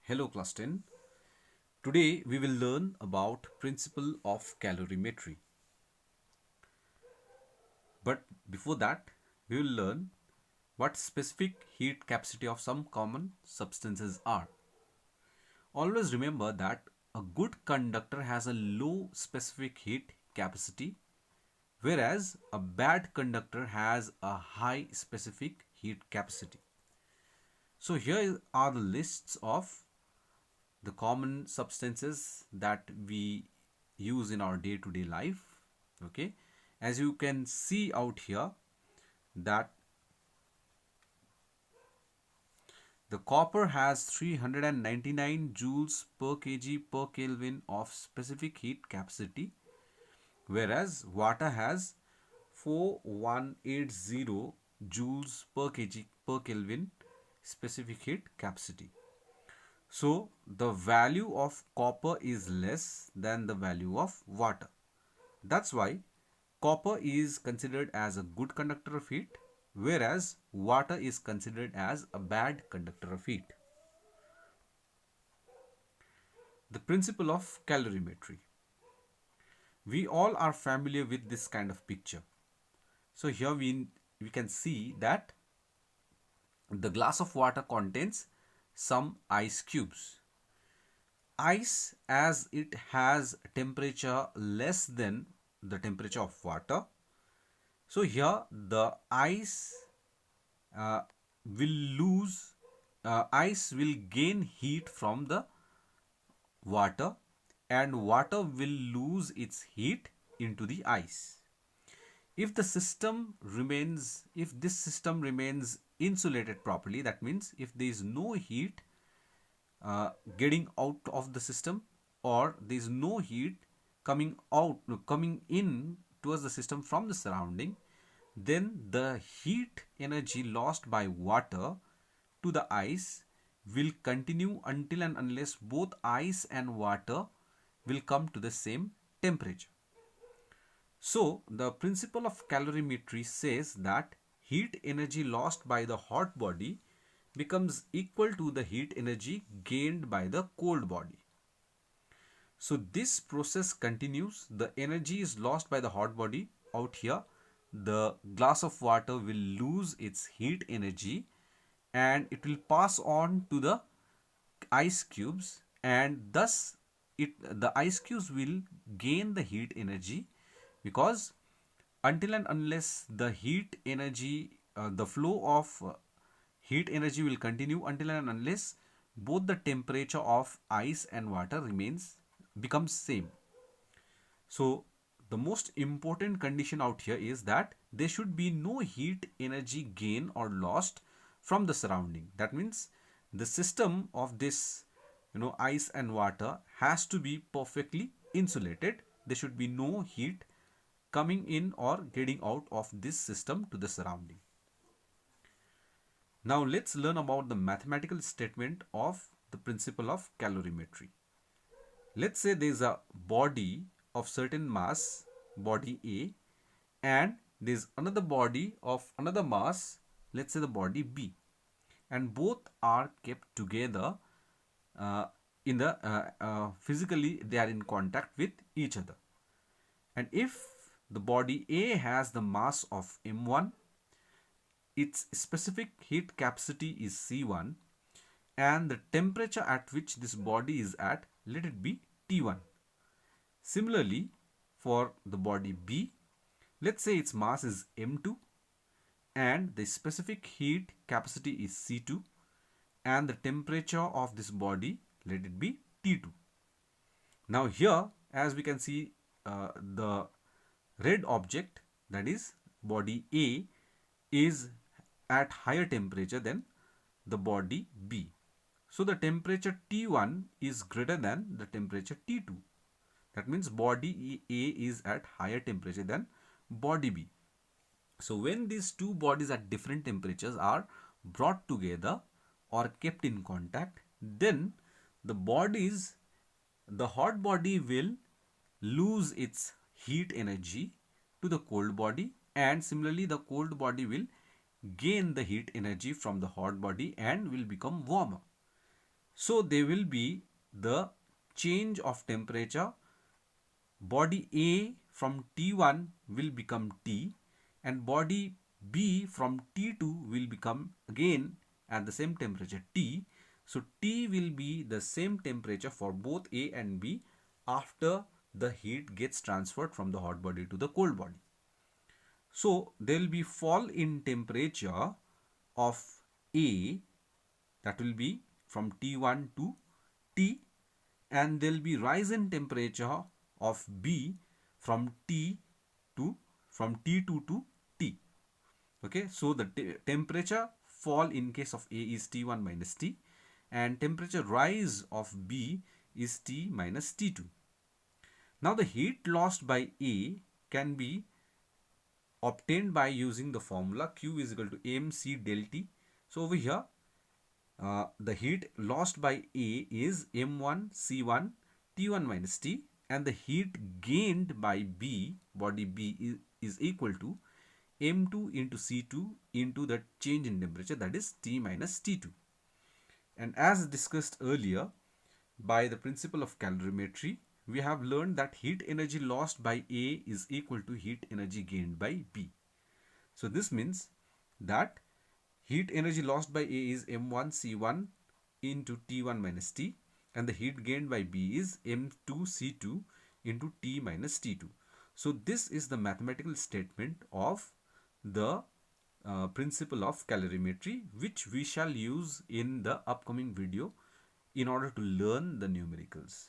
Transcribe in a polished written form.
Hello class 10. Today we will learn about principle of calorimetry. But before that, we will learn what specific heat capacity of some common substances are. Always remember that a good conductor has a low specific heat capacity, whereas a bad conductor has a high specific heat capacity. So here are the lists of the common substances that we use in our day-to-day life. Okay, as you can see out here that the copper has 399 joules per kg per Kelvin of specific heat capacity, whereas water has 4180 joules per kg per Kelvin specific heat capacity. So the value of copper is less than the value of water. That's why copper is considered as a good conductor of heat, whereas water is considered as a bad conductor of heat. The principle of calorimetry. We all are familiar with this kind of picture. So here we can see that the glass of water contains some ice cubes. Ice, as it has temperature less than the temperature of water, so here the uh, will lose ice will gain heat from the water, and water will lose its heat into the ice. If this system remains insulated properly, that means if there is no heat getting out of the system, or there is no heat coming in towards the system from the surrounding, then the heat energy lost by water to the ice will continue until and unless both ice and water will come to the same temperature. So the principle of calorimetry says that heat energy lost by the hot body becomes equal to the heat energy gained by the cold body. So this process continues. The energy is lost by the hot body out here. The glass of water will lose its heat energy and it will pass on to the ice cubes, and thus the ice cubes will gain the heat energy, because until and unless the heat energy the flow of heat energy will continue until and unless both the temperature of ice and water becomes same. So the most important condition out here is that there should be no heat energy gain or lost from the surrounding. That means the system of this ice and water has to be perfectly insulated. There should be no heat coming in or getting out of this system to the surrounding. Now let's learn about the mathematical statement of the principle of calorimetry. Let's say there is a body of certain mass, body A, and there is another body of another mass, let's say the body B, and both are kept together in the physically they are in contact with each other. And if the body A has the mass of m1, its specific heat capacity is C1, and the temperature at which this body is at, let it be T1. Similarly, for the body B, let's say its mass is m2 and the specific heat capacity is C2, and the temperature of this body, let it be T2. Now here, as we can see, the red object, that is body A, is at higher temperature than the body B. So the temperature T1 is greater than the temperature T2. That means body A is at higher temperature than body B. So when these two bodies at different temperatures are brought together or kept in contact, then the hot body will lose its heat energy to the cold body, and similarly the cold body will gain the heat energy from the hot body and will become warmer. So there will be the change of temperature. Body A from T1 will become T, and body B from T2 will become again at the same temperature T. So T will be the same temperature for both A and B after the heat gets transferred from the hot body to the cold body. So there will be fall in temperature of A, that will be from T1 to T, and there will be rise in temperature of B from T2 to T. Okay, so the temperature fall in case of A is T1 minus T, and temperature rise of B is T minus T2. Now the heat lost by A can be obtained by using the formula Q is equal to mc del T. So over here, the heat lost by A is m1 c1 T1 minus T, and the heat gained by B, body B, is equal to m2 into c2 into the change in temperature, that is T minus T2. And as discussed earlier, by the principle of calorimetry, we have learned that heat energy lost by A is equal to heat energy gained by B. So this means that heat energy lost by A is m1 c1 into T1 minus T, and the heat gained by B is m2 c2 into T minus T2. So this is the mathematical statement of the principle of calorimetry, which we shall use in the upcoming video in order to learn the numericals.